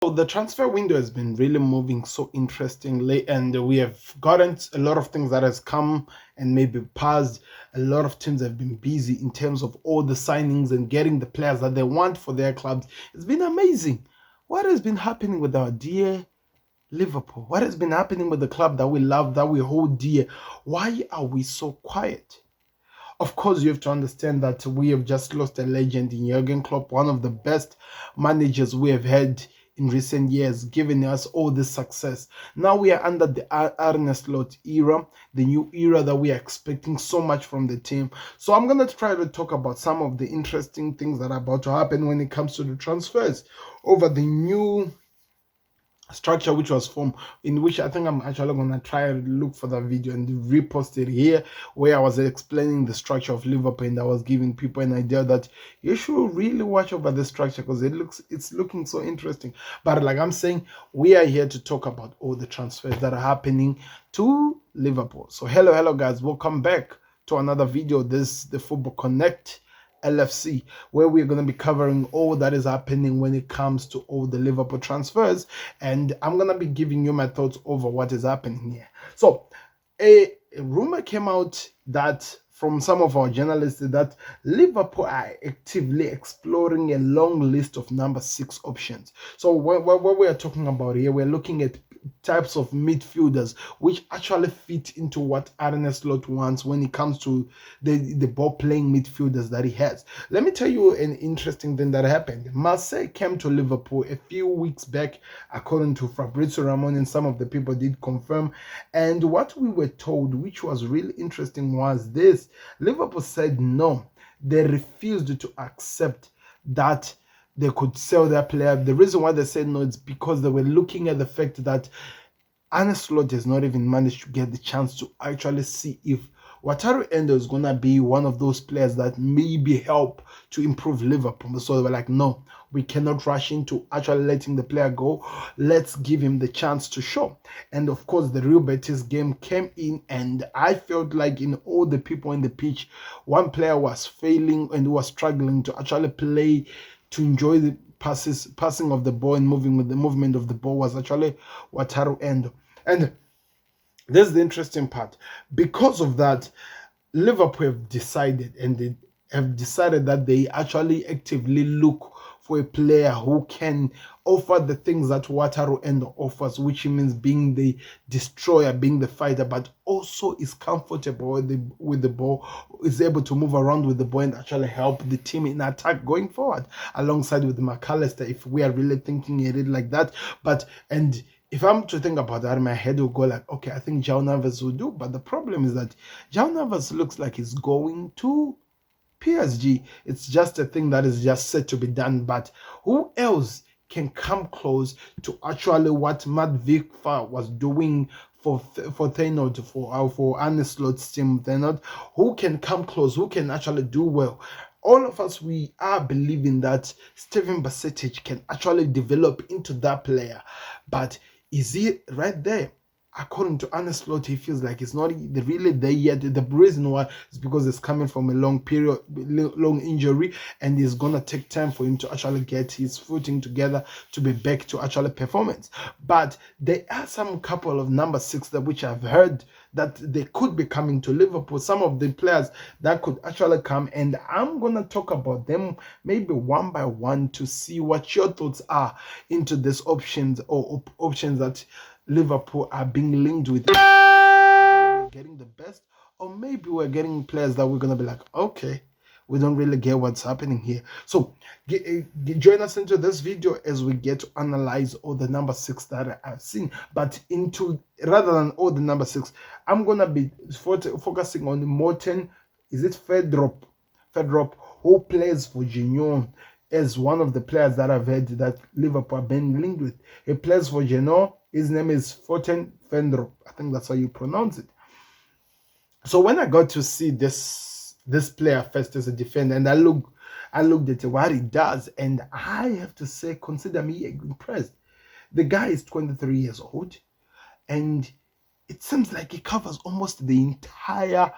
So the transfer window has been really moving so interestingly, and we have gotten a lot of things that has come and maybe passed. A lot of teams have been busy in terms of all the signings and getting the players that they want for their clubs. It's been amazing. What has been happening with our dear Liverpool? What has been happening with the club that we love, that we hold dear? Why are we so quiet? Of course, you have to understand that we have just lost a legend in Jurgen Klopp, one of the best managers we have had in recent years, giving us all this success. Now we are under the Arne Slot era, the new era that we are expecting so much from the team. So I'm going to try to talk about some of the interesting things that are about to happen when it comes to the transfers over the new structure which was formed, in which I think I'm actually going to try and look for that video and repost it here, where I was explaining the structure of Liverpool, and I was giving people an idea that you should really watch over the structure because it's looking so interesting. But like I'm saying, we are here to talk about all the transfers that are happening to Liverpool. So hello guys, welcome back to another video. This is the Football Connect LFC, where we're going to be covering all that is happening when it comes to all the Liverpool transfers, and I'm going to be giving you my thoughts over what is happening here. So a rumor came out that from some of our journalists that Liverpool are actively exploring a long list of number 6 options. So what we are talking about here, we're looking at types of midfielders which actually fit into what Arne Slot wants when it comes to the ball playing midfielders that he has. Let me tell you an interesting thing that happened. Marseille came to Liverpool a few weeks back, according to Fabrizio Ramon, and some of the people did confirm. And what we were told, which was really interesting, was this: Liverpool said no. They refused to accept that they could sell their player. The reason why they said no is because they were looking at the fact that Arne Slot has not even managed to get the chance to actually see if Wataru Endo is going to be one of those players that maybe help to improve Liverpool. So they were like, no, we cannot rush into actually letting the player go. Let's give him the chance to show. And of course, the Real Betis game came in, and I felt like in all the people in the pitch, one player was failing and was struggling to actually play, to enjoy the passing of the ball and moving with the movement of the ball, was actually Wataru Endo. And this is the interesting part. Because of that, Liverpool have decided, and they have decided that they actually actively look for a player who can offer the things that Wataru Endo offers, which means being the destroyer, being the fighter, but also is comfortable with the ball, is able to move around with the ball and actually help the team in attack going forward, alongside with McAllister, if we are really thinking it like that. And if I'm to think about that, my head will go like, okay, I think João Neves will do. But the problem is that João Neves looks like he's going to PSG. It's just a thing that is just set to be done. But who else can come close to actually what Matt Vikfa was doing for Feyenoord, for Arne Slot's team Feyenoord? Who can come close? Who can actually do well? All of us, we are believing that Steven Basetic can actually develop into that player. But is he right there? According to Arne Slot, he feels like it's not really there yet. The reason why is because it's coming from a long injury, and it's gonna take time for him to actually get his footing together to be back to actually performance. But there are some couple of number 6 that which I've heard that they could be coming to Liverpool. Some of the players that could actually come, and I'm gonna talk about them maybe one by one to see what your thoughts are into these options, or options that Liverpool are being linked with. We're getting the best, or maybe we're getting players that we're gonna be like, okay, we don't really get what's happening here. So join us into this video as we get to analyze all the number 6 that I've seen. But rather than all the number 6, I'm gonna be focusing on Morten. Is it Frendrup, who plays for Genoa, as one of the players that I've heard that Liverpool have been linked with. He plays for Genoa. His name is Frendrup. I think that's how you pronounce it. So when I got to see this player first as a defender, and I looked at what he does, and I have to say, consider me impressed. The guy is 23 years old, and it seems like he covers almost the entire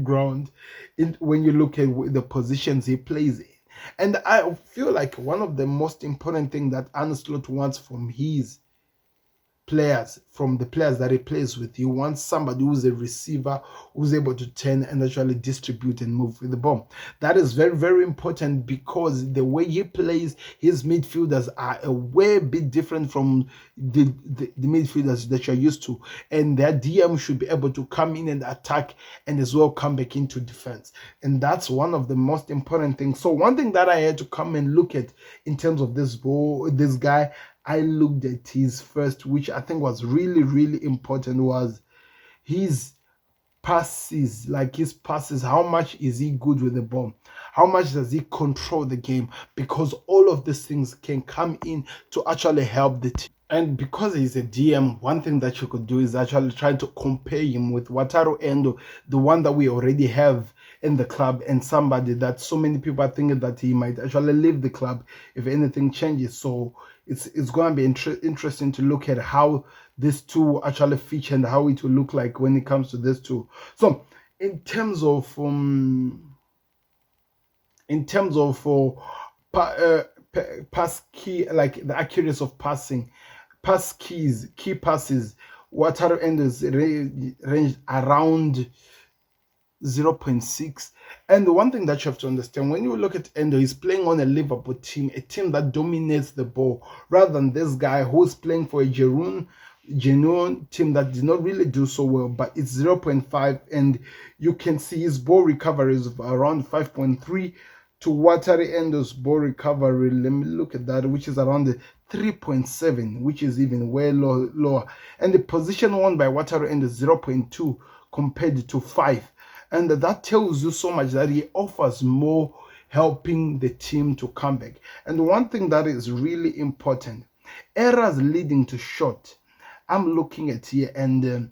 ground when you look at the positions he plays in. And I feel like one of the most important things that Arne Slot wants from his players, from the players that he plays with, he wants somebody who's a receiver, who's able to turn and actually distribute and move with the ball. That is very, very important, because the way he plays, his midfielders are a way bit different from the midfielders that you're used to, and their DM should be able to come in and attack and as well come back into defense. And that's one of the most important things. So one thing that I had to come and look at in terms of this guy, I looked at his first, which I think was really, really important, was his passes. Like his passes, how much is he good with the ball? How much does he control the game? Because all of these things can come in to actually help the team. And because he's a DM, one thing that you could do is actually try to compare him with Wataru Endo, the one that we already have in the club, and somebody that so many people are thinking that he might actually leave the club if anything changes. So it's going to be interesting to look at how these two actually feature and how it will look like when it comes to these two. So in terms of pass key, like the accuracy of passing, key passes, Wataru Endo is ranged around 0.6. And the one thing that you have to understand, when you look at Endo, he's playing on a Liverpool team, a team that dominates the ball, rather than this guy who's playing for a genuine team that did not really do so well, but it's 0.5. And you can see his ball recovery is around 5.3 to Wataru Endo's ball recovery. Let me look at that, which is around the 3.7, which is even way lower. And the position won by Wataru Endo is 0.2 compared to 5. And that tells you so much that he offers more, helping the team to come back. And one thing that is really important, errors leading to shot. I'm looking at here, and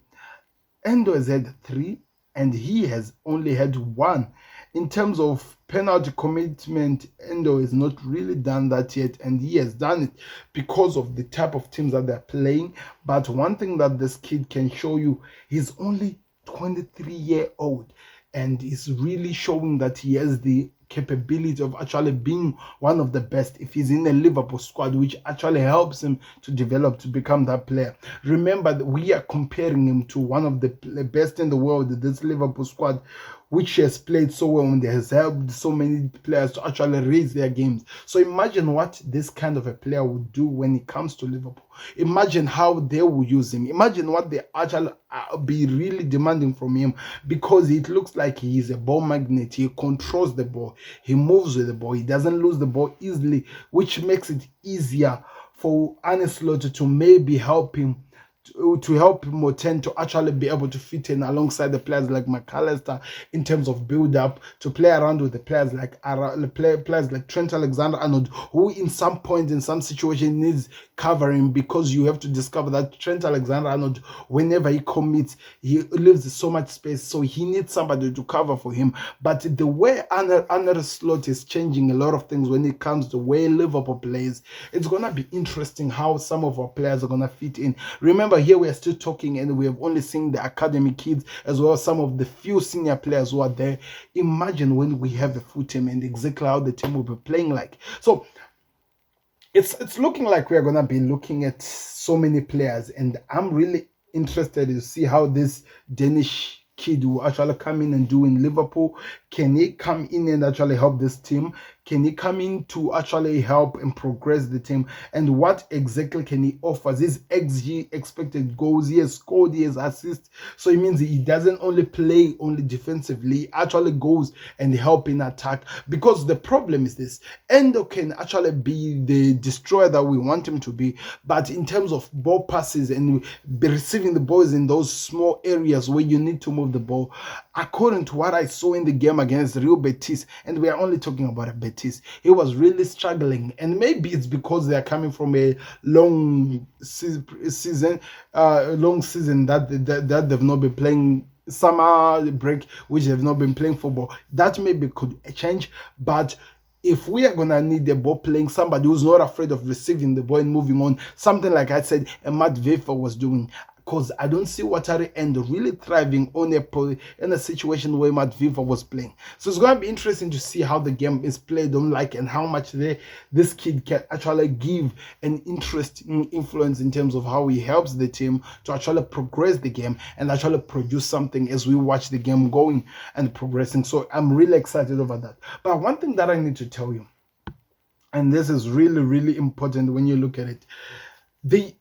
Endo has had 3 and he has only had 1. In terms of penalty commitment, Endo has not really done that yet, and he has done it because of the type of teams that they're playing. But one thing that this kid can show you, he's only 23-year-old, and is really showing that he has the capability of actually being one of the best if he's in a Liverpool squad, which actually helps him to develop to become that player. Remember that we are comparing him to one of the best in the world, this Liverpool squad, which has played so well and has helped so many players to actually raise their games. So imagine what this kind of a player would do when it comes to Liverpool. Imagine how they will use him. Imagine what they actually be really demanding from him, because it looks like he is a ball magnet. He controls the ball. He moves with the ball. He doesn't lose the ball easily, which makes it easier for Arne Slot to maybe help him, to help Morten to actually be able to fit in alongside the players like McAllister in terms of build up, to play around with the players like Trent Alexander-Arnold, who in some point, in some situation, needs covering, because you have to discover that Trent Alexander-Arnold, whenever he commits, he leaves so much space, so he needs somebody to cover for him. But the way Arne Slot is changing a lot of things when it comes to the way Liverpool plays, it's gonna be interesting how some of our players are gonna fit in. Remember, here we are still talking and we have only seen the academy kids as well as some of the few senior players who are there. Imagine when we have a full team and exactly how the team will be playing like. So it's looking like we are going to be looking at so many players, and I'm really interested to see how this Danish kid will actually come in and do in Liverpool. Can he come in and actually help this team? Can he come in to actually help and progress the team? And what exactly can he offer? His XG, expected goals, he has scored, he has assists. So it means he doesn't only play only defensively, he actually goes and help in attack. Because the problem is this, Endo can actually be the destroyer that we want him to be, but in terms of ball passes and receiving the balls in those small areas where you need to move the ball, according to what I saw in the game against Real Betis, and we are only talking about a Betis, he was really struggling. And maybe it's because they are coming from a long season that they've not been playing, summer break, which they've not been playing football. That maybe could change. But if we are going to need the ball playing, somebody who's not afraid of receiving the ball and moving on, something like I said, Matt Wefer was doing, because I don't see Watari Endo really thriving on in a situation where Matt Viva was playing. So it's going to be interesting to see how the game is played on, like, and how much this kid can actually give an interesting influence in terms of how he helps the team to actually progress the game and actually produce something as we watch the game going and progressing. So I'm really excited over that. But one thing that I need to tell you, and this is really, really important when you look at it, the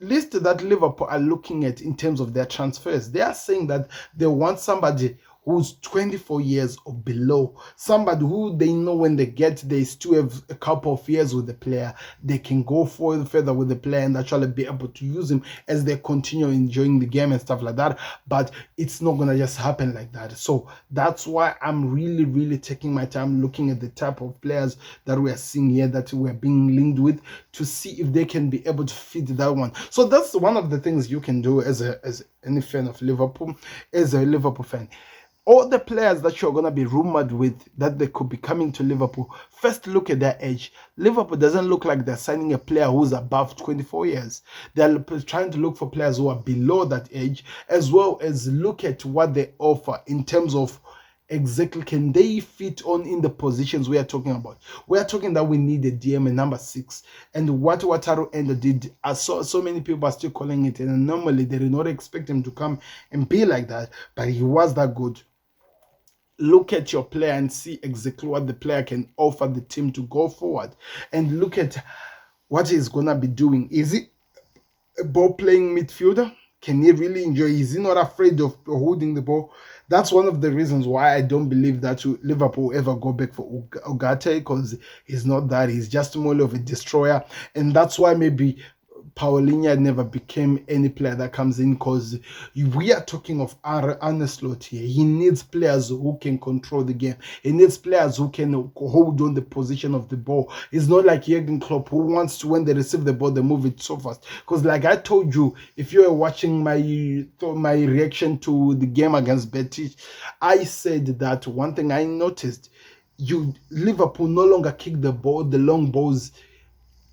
list that Liverpool are looking at in terms of their transfers, they are saying that they want somebody who's 24 years or below, somebody who they know when they still have a couple of years with the player, they can go further with the player and actually be able to use him as they continue enjoying the game and stuff like that. But it's not gonna just happen like that. So that's why I'm really, really taking my time looking at the type of players that we are seeing here, that we are being linked with, to see if they can be able to fit that one. So that's one of the things you can do as any fan of Liverpool, as a Liverpool fan. All the players that you're going to be rumored with that they could be coming to Liverpool, first look at their age. Liverpool doesn't look like they're signing a player who's above 24 years. They're trying to look for players who are below that age, as well as look at what they offer in terms of exactly can they fit on in the positions we are talking about. We are talking that we need a DM, a number 6, and what Wataru Endo did, so many people are still calling it, and normally they did not expect him to come and be like that, but he was that good. Look at your player and see exactly what the player can offer the team to go forward, and look at what he's gonna be doing. Is he a ball playing midfielder? Can he really enjoy? Is he not afraid of holding the ball? That's one of the reasons why I don't believe that Liverpool will ever go back for Ugarte, because he's not that. He's just more of a destroyer, and that's why maybe Paulinho never became any player that comes in, because we are talking of Arne Slot here. He needs players who can control the game. He needs players who can hold on the position of the ball. It's not like Jurgen Klopp, who wants to, when they receive the ball, they move it so fast. Because like I told you, if you are watching my reaction to the game against Betis, I said that one thing I noticed, Liverpool no longer kick the ball, the long balls,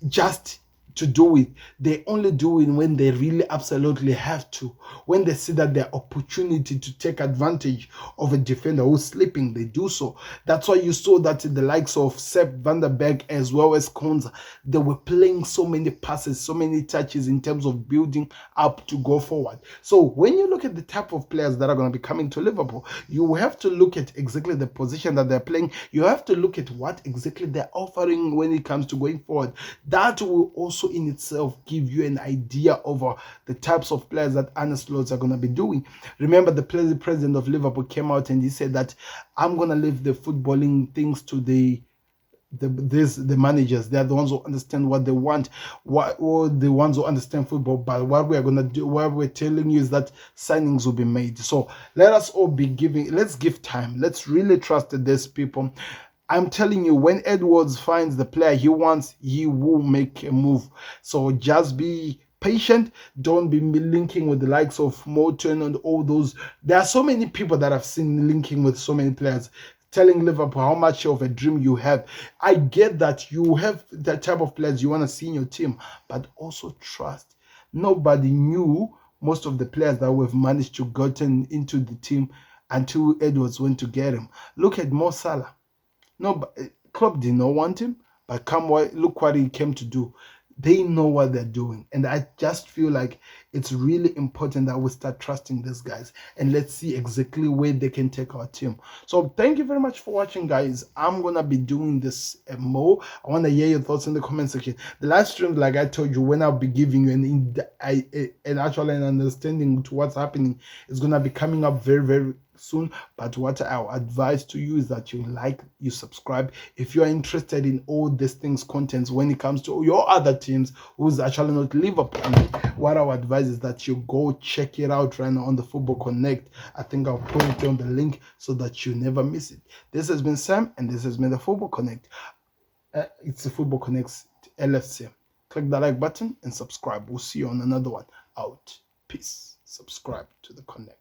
just to do it. They only do it when they really absolutely have to. When they see that their opportunity to take advantage of a defender who's sleeping, they do so. That's why you saw that the likes of Sepp van der Berg as well as Konza, they were playing so many passes, so many touches in terms of building up to go forward. So when you look at the type of players that are going to be coming to Liverpool, you have to look at exactly the position that they're playing. You have to look at what exactly they're offering when it comes to going forward. That will also in itself give you an idea over the types of players that Arne Slot are going to be doing. Remember, the president of Liverpool came out and he said that I'm going to leave the footballing things to the managers. They're the ones who understand what they want, or the ones who understand football. But what we are going to do, what we're telling you, is that signings will be made. So let us all be let's give time. Let's really trust these people. I'm telling you, when Edwards finds the player he wants, he will make a move. So just be patient. Don't be linking with the likes of Morten and all those. There are so many people that I've seen linking with so many players, telling Liverpool how much of a dream you have. I get that you have that type of players you want to see in your team, but also trust. Nobody knew most of the players that we've managed to gotten into the team until Edwards went to get him. Look at Mo Salah. No, but Klopp did not want him, but look what he came to do. They know what they're doing, and I just feel like it's really important that we start trusting these guys, and let's see exactly where they can take our team. So thank you very much for watching, guys. I'm gonna be doing this more. I want to hear your thoughts in the comment section. The live stream, like I told you, when I'll be giving you an actual understanding to what's happening, is gonna be coming up very, very soon. But what I'll advise to you is that you like, you subscribe. If you are interested in all these things, contents, when it comes to your other teams who's actually not Liverpool, what I would advise is that you go check it out right now on the Football Connect. I think I'll put it on the link so that you never miss it. This has been Sam, and this has been the Football Connect. It's the Football Connect's LFC. Click the like button and subscribe. We'll see you on another one. Out. Peace. Subscribe to the Connect.